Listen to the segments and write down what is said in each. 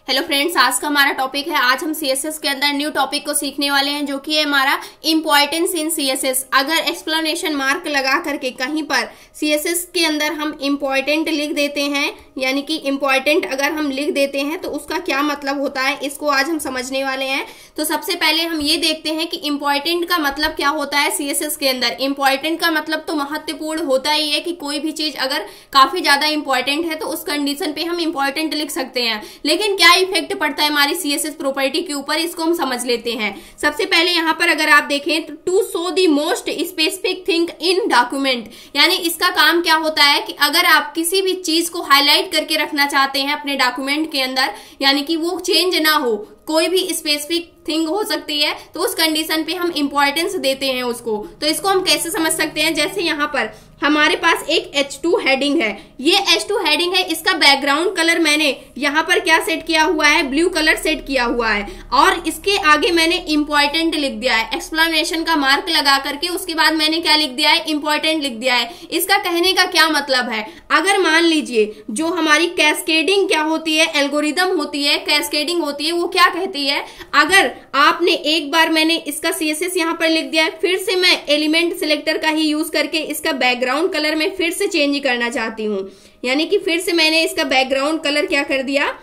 Hello friends, आज का हमारा टॉपिक है। आज हम सीएसएस के अंदर न्यू टॉपिक को सीखने वाले हैं, जो कि है हमारा इंपॉर्टेंस इन सीएसएस। अगर एक्सप्लेनेशन मार्क लगा करके कहीं पर सीएसएस के अंदर हम इंपॉर्टेंट लिख देते हैं, यानी कि इंपॉर्टेंट अगर हम लिख देते हैं तो उसका क्या मतलब होता है, इसको आज हम समझने वाले हैं। तो सबसे पहले हम ये देखते हैं कि इंपॉर्टेंट का मतलब क्या होता है सीएसएस के अंदर। इंपॉर्टेंट का मतलब तो महत्वपूर्ण होता ही है कि कोई भी चीज अगर काफी ज्यादा इंपॉर्टेंट है तो उस कंडीशन पे हम इंपॉर्टेंट लिख सकते हैं। लेकिन क्या इफेक्ट पड़ता है हमारी सीएसएस प्रॉपर्टी के ऊपर, इसको हम समझ लेते हैं। सबसे पहले यहाँ पर अगर आप देखें तो to show the most specific thing in document, यानी इसका काम क्या होता है कि अगर आप किसी भी चीज को हाईलाइट करके रखना चाहते हैं अपने डॉक्यूमेंट के अंदर, यानी कि वो चेंज ना हो, कोई भी स्पेसिफिक थिंग हो सकती है, तो उस कंडीशन पे हम इंपॉर्टेंस देते हैं उसको। तो इसको हम कैसे समझ सकते हैं, जैसे यहाँ पर हमारे पास एक H2 हेडिंग है। ये H2 हेडिंग है, इसका बैकग्राउंड कलर मैंने यहाँ पर क्या सेट किया हुआ है, ब्लू कलर सेट किया हुआ है, और इसके आगे मैंने इंपॉर्टेंट लिख दिया है एक्सप्लेनेशन का मार्क लगा करके। उसके बाद मैंने क्या लिख दिया है, इंपॉर्टेंट लिख दिया है। इसका कहने का क्या मतलब है, अगर मान लीजिए जो हमारी कैस्केडिंग क्या होती है, एल्गोरिदम होती है, कैस्केडिंग होती है, वो क्या कहती है, अगर आपने एक बार मैंने इसका सीएसएस यहाँ पर लिख दिया है, फिर से मैं एलिमेंट सिलेक्टर का ही यूज करके इसका बैकग्राउंड कलर में फिर से चेंज करना चाहती हूँ, यानी कि फिर से मैंने इसका बैकग्राउंड कलर क्या कर दिया,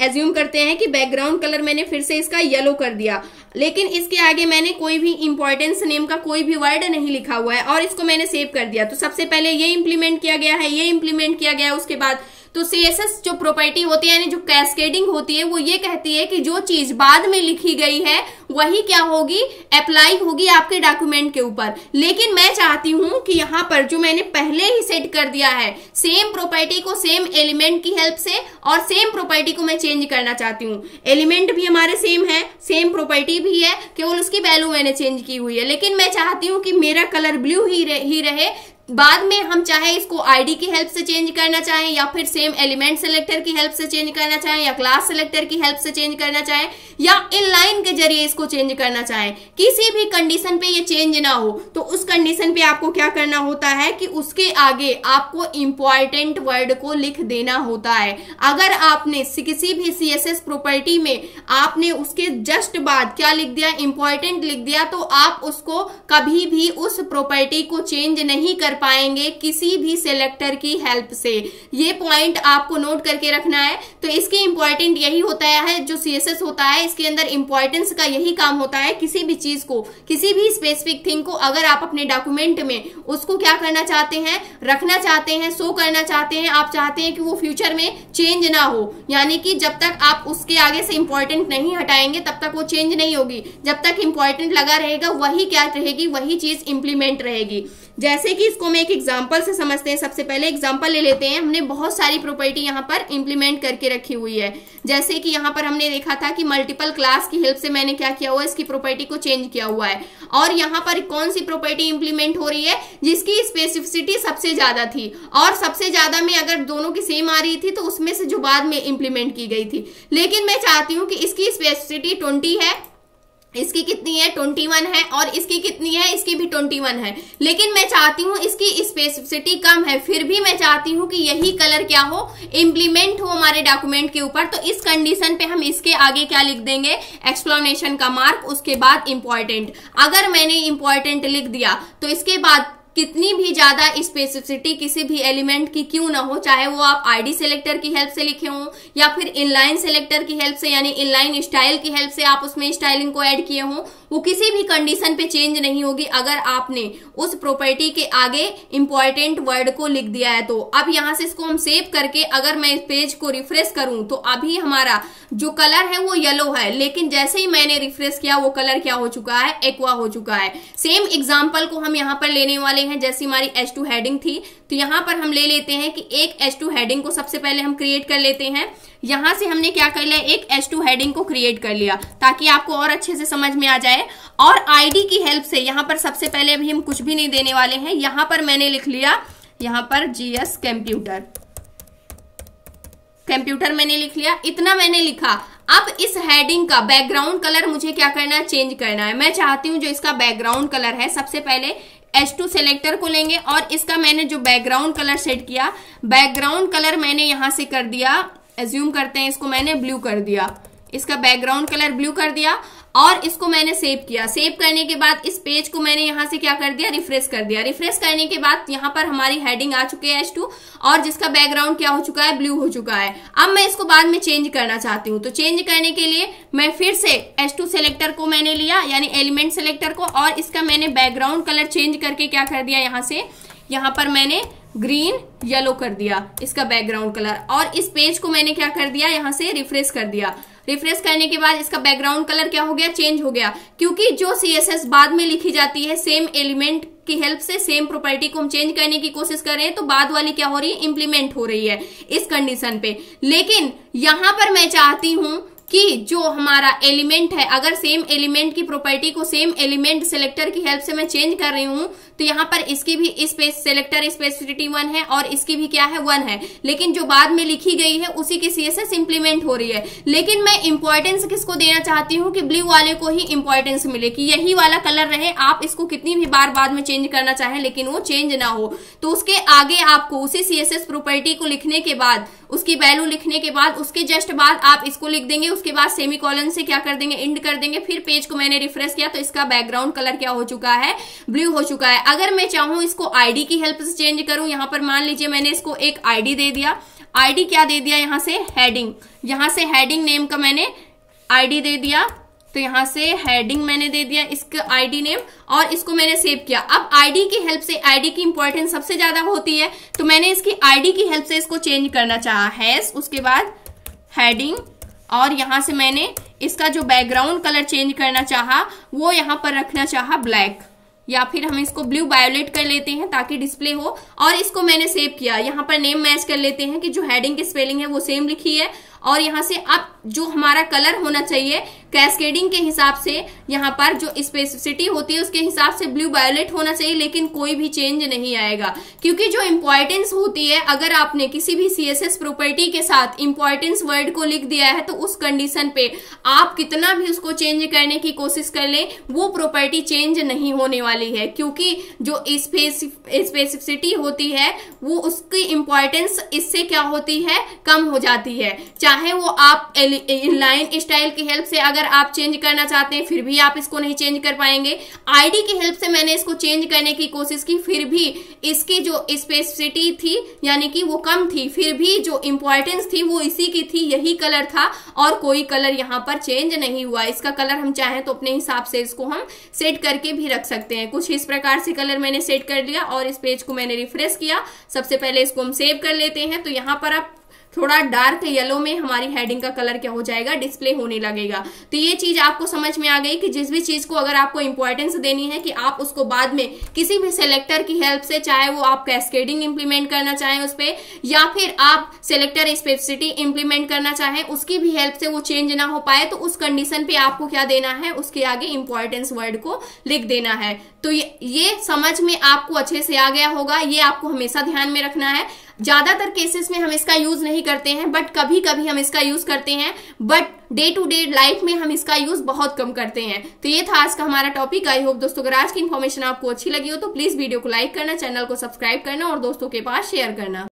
एज्यूम करते हैं कि बैकग्राउंड कलर मैंने फिर से इसका येलो कर दिया, लेकिन इसके आगे मैंने कोई भी इंपॉर्टेंस नेम का कोई भी वर्ड नहीं लिखा हुआ है और इसको मैंने सेव कर दिया। तो सबसे पहले ये इंप्लीमेंट किया गया है, ये इंप्लीमेंट किया गया है। उसके बाद तो सीएसएस जो प्रॉपर्टी होती है, यानी जो कैस्केडिंग होती है, वो ये कहती है कि जो चीज बाद में लिखी गई है वही क्या होगी, अप्लाई होगी आपके डॉक्यूमेंट के ऊपर। लेकिन मैं चाहती हूं कि यहाँ पर जो मैंने पहले ही सेट कर दिया है, सेम प्रॉपर्टी को सेम एलिमेंट की हेल्प से और सेम प्रॉपर्टी को मैं चेंज करना चाहती हूँ। एलिमेंट भी हमारे सेम है, सेम प्रॉपर्टी भी है, केवल उसकी वैल्यू मैंने चेंज की हुई है। लेकिन मैं चाहती हूँ कि मेरा कलर ब्लू ही रहे। बाद में हम चाहे इसको आईडी की हेल्प से चेंज करना चाहें, या फिर सेम एलिमेंट सिलेक्टर की हेल्प से चेंज करना चाहें, या क्लास सिलेक्टर की हेल्प से चेंज करना चाहें, या इनलाइन के जरिए इसको चेंज करना चाहें, किसी भी कंडीशन पे ये चेंज ना हो, तो उस कंडीशन पे आपको क्या करना होता है कि उसके आगे आपको इंपॉर्टेंट वर्ड को लिख देना होता है। अगर आपने किसी भी सीएसएस प्रॉपर्टी में आपने उसके जस्ट बाद क्या लिख दिया, इंपॉर्टेंट लिख दिया, तो आप उसको कभी भी उस प्रॉपर्टी को चेंज नहीं कर पाएंगे किसी भी सिलेक्टर की हेल्प से। ये पॉइंट आपको नोट करके रखना है। तो इसके इंपॉर्टेंट यही होता है, जो सीएसएस होता है इसके अंदर इंपॉर्टेंस का यही काम होता है। किसी भी चीज को, किसी भी स्पेसिफिक थिंग को अगर आप अपने डॉक्यूमेंट में उसको क्या करना चाहते हैं, रखना चाहते हैं, शो करना चाहते हैं, आप चाहते हैं कि वो फ्यूचर में चेंज ना हो, यानी कि जब तक आप उसके आगे से इंपॉर्टेंट नहीं हटाएंगे तब तक वो चेंज नहीं होगी। जब तक इंपॉर्टेंट लगा रहेगा वही क्या रहेगी, वही चीज इंप्लीमेंट रहेगी। जैसे कि इसको मैं एक एग्जांपल से समझते हैं। सबसे पहले एग्जांपल ले लेते हैं। हमने बहुत सारी प्रॉपर्टी यहाँ पर इंप्लीमेंट करके रखी हुई है। जैसे कि यहाँ पर हमने देखा था कि मल्टीपल क्लास की हेल्प से मैंने क्या किया हुआ है, इसकी प्रॉपर्टी को चेंज किया हुआ है। और यहाँ पर कौन सी प्रॉपर्टी इंप्लीमेंट हो रही है, जिसकी स्पेसिफिसिटी सबसे ज्यादा थी, और सबसे ज्यादा में अगर दोनों की सेम आ रही थी तो उसमें से जो बाद में इंप्लीमेंट की गई थी। लेकिन मैं चाहती हूँ कि इसकी स्पेसिफिसिटी 20 है, इसकी कितनी है, 21 है, और इसकी कितनी है, इसकी भी 21 है। लेकिन मैं चाहती हूँ इसकी स्पेसिफिसिटी कम है, फिर भी मैं चाहती हूँ कि यही कलर क्या हो, इंप्लीमेंट हो हमारे डॉक्यूमेंट के ऊपर। तो इस कंडीशन पे हम इसके आगे क्या लिख देंगे, एक्सप्लेनेशन का मार्क, उसके बाद इंपॉर्टेंट। अगर मैंने इंपॉर्टेंट लिख दिया तो इसके बाद कितनी भी ज्यादा स्पेसिफिसिटी किसी भी एलिमेंट की क्यों ना हो, चाहे वो आप आईडी सिलेक्टर की हेल्प से लिखे हो या फिर इनलाइन सिलेक्टर की हेल्प से, यानी इनलाइन स्टाइल की हेल्प से आप उसमें स्टाइलिंग को ऐड किए हो, वो किसी भी कंडीशन पे चेंज नहीं होगी अगर आपने उस प्रॉपर्टी के आगे इंपॉर्टेंट वर्ड को लिख दिया है। तो अब यहां से इसको हम सेव करके अगर मैं इस पेज को रिफ्रेश करूं तो अभी हमारा जो कलर है वो येलो है, लेकिन जैसे ही मैंने रिफ्रेश किया वो कलर क्या हो चुका है, एक्वा हो चुका है। सेम एग्जांपल को हम यहाँ पर लेने वाले हैं। जैसी हमारी H2 हेडिंग थी, तो यहाँ पर हम ले लेते हैं कि एक H2 हेडिंग को सबसे पहले हम क्रिएट कर लेते हैं। यहां से हमने क्या कर लिया, एक H2 हेडिंग को क्रिएट कर लिया ताकि आपको और अच्छे से समझ में आ जाए। और आईडी की हेल्प से यहाँ पर सबसे पहले अभी हम कुछ भी नहीं देने वाले हैं। यहाँ पर मैंने लिख लिया, यहाँ पर GS कंप्यूटर मैंने लिख लिया, इतना मैंने लिखा। अब इस हेडिंग का बैकग्राउंड कलर मुझे क्या करना है, चेंज करना है। मैं चाहती हूं जो इसका बैकग्राउंड कलर है, सबसे पहले H2 सिलेक्टर को लेंगे और इसका मैंने जो बैकग्राउंड कलर सेट किया, बैकग्राउंड कलर मैंने यहां से कर दिया एज्यूम करते हैं इसको मैंने ब्लू कर दिया, इसका बैकग्राउंड कलर ब्लू कर दिया और इसको मैंने सेव किया। सेव करने के बाद इस पेज को मैंने यहां से क्या कर दिया, रिफ्रेश कर दिया। रिफ्रेश करने के बाद यहां पर हमारी हेडिंग आ चुकी है H2 और जिसका बैकग्राउंड क्या हो चुका है, ब्लू हो चुका है। अब मैं इसको बाद में चेंज करना चाहती हूँ, तो चेंज करने के लिए मैं फिर से H2 सेलेक्टर को मैंने लिया, यानी एलिमेंट सेलेक्टर को, और इसका मैंने बैकग्राउंड कलर चेंज करके क्या कर दिया, यहां पर मैंने ग्रीन येलो कर दिया इसका बैकग्राउंड कलर, और इस पेज को मैंने क्या कर दिया, यहां से रिफ्रेश कर दिया। रिफ्रेश करने के बाद इसका बैकग्राउंड कलर क्या हो गया, चेंज हो गया, क्योंकि जो CSS बाद में लिखी जाती है सेम एलिमेंट की हेल्प से सेम प्रॉपर्टी को हम चेंज करने की कोशिश कर रहे हैं, तो बाद वाली क्या हो रही है, इंप्लीमेंट हो रही है इस कंडीशन पे। लेकिन यहां पर मैं चाहती हूं कि जो हमारा एलिमेंट है, अगर सेम एलिमेंट की प्रॉपर्टी को सेम एलिमेंट सिलेक्टर की हेल्प से मैं चेंज कर रही हूं, तो यहाँ पर इसकी भी स्पेस सिलेक्टर स्पेसिफिसिटी 1 है और इसकी भी क्या है, 1 है। लेकिन जो बाद में लिखी गई है उसी की CSS इंप्लीमेंट हो रही है। लेकिन मैं इंपॉर्टेंस किसको देना चाहती हूँ कि ब्लू वाले को ही इंपॉर्टेंस मिले, कि यही वाला कलर रहे, आप इसको कितनी भी बार बाद में चेंज करना चाहें लेकिन वो चेंज ना हो। तो उसके आगे आपको उसी CSS प्रॉपर्टी को लिखने के बाद, उसकी वैल्यू लिखने के बाद, उसके जस्ट बाद आप इसको लिख देंगे, उसके बाद सेमीकोलन से क्या कर देंगे, इंड कर देंगे। फिर पेज को मैंने रिफ्रेश किया तो इसका बैकग्राउंड कलर क्या हो चुका है, ब्लू हो चुका है। अगर मैं चाहूं इसको आईडी की हेल्प से चेंज करूं, यहां पर मान लीजिए मैंने इसको एक आईडी दे दिया। आईडी क्या दे दिया, यहां से हेडिंग, यहां से हेडिंग नेम का मैंने आईडी दे दिया, तो यहां से हेडिंग मैंने दे दिया इसका आईडी नेम, और इसको मैंने सेव किया। अब आईडी की हेल्प से, आईडी की इंपॉर्टेंस सबसे ज्यादा होती है, तो मैंने इसकी आईडी की हेल्प से इसको चेंज करना चाहा, हैश, उसके बाद हेडिंग, और यहां से मैंने इसका जो बैकग्राउंड कलर चेंज करना चाहा वो यहां पर रखना चाहा ब्लैक, या फिर हम इसको ब्लू वायोलेट कर लेते हैं ताकि डिस्प्ले हो, और इसको मैंने सेव किया। यहाँ पर नेम मैच कर लेते हैं कि जो हेडिंग की स्पेलिंग है वो सेम लिखी है, और यहाँ से अब जो हमारा कलर होना चाहिए कैस्केडिंग के हिसाब से, यहाँ पर जो स्पेसिफिसिटी होती है उसके हिसाब से ब्लू वायोलेट होना चाहिए, लेकिन कोई भी चेंज नहीं आएगा, क्योंकि जो इंपॉर्टेंस होती है, अगर आपने किसी भी CSS प्रॉपर्टी के साथ इंपॉर्टेंस वर्ड को लिख दिया है तो उस कंडीशन पे आप कितना भी उसको चेंज करने की कोशिश कर ले, वो प्रॉपर्टी चेंज नहीं होने वाली है, क्योंकि जो स्पेसिफिसिटी होती है वो उसकी इंपॉर्टेंस इससे क्या होती है, कम हो जाती है। चाहे वो आप इनलाइन स्टाइल की हेल्प से अगर आप चेंज करना चाहते हैं फिर भी आप इसको नहीं चेंज कर पाएंगे। आईडी की हेल्प से मैंने इसको चेंज करने की कोशिश की, फिर भी इसकी जो स्पेसिफिसिटी थी यानी कि वो कम थी, फिर भी जो इंपॉर्टेंस थी वो इसी की थी, यही कलर था, और कोई कलर यहाँ पर चेंज नहीं हुआ। इसका कलर हम चाहें तो अपने हिसाब से इसको हम सेट करके भी रख सकते हैं। कुछ इस प्रकार से कलर मैंने सेट कर लिया और इस पेज को मैंने रिफ्रेश किया। सबसे पहले इसको हम सेव कर लेते हैं, तो यहाँ पर आप थोड़ा डार्क येलो में हमारी हेडिंग का कलर क्या हो जाएगा, डिस्प्ले होने लगेगा। तो ये चीज आपको समझ में आ गई कि जिस भी चीज को अगर आपको इंपॉर्टेंस देनी है कि आप उसको बाद में किसी भी सेलेक्टर की हेल्प से, चाहे वो आप कैस्केडिंग इंप्लीमेंट करना चाहें उस पर, या फिर आप सेलेक्टर स्पेसिफिसिटी इंप्लीमेंट करना चाहें, उसकी भी हेल्प से वो चेंज ना हो पाए, तो उस कंडीशन पे आपको क्या देना है, उसके आगे इंपॉर्टेंस वर्ड को लिख देना है। तो ये समझ में आपको अच्छे से आ गया होगा, ये आपको हमेशा ध्यान में रखना है। ज्यादातर केसेस में हम इसका यूज नहीं करते हैं, बट कभी कभी हम इसका यूज करते हैं, but day to day life में हम इसका यूज बहुत कम करते हैं। तो ये था आज का हमारा टॉपिक। आई होप दोस्तों अगर आज की इन्फॉर्मेशन आपको अच्छी लगी हो तो प्लीज वीडियो को लाइक करना, चैनल को सब्सक्राइब करना और दोस्तों के पास शेयर करना।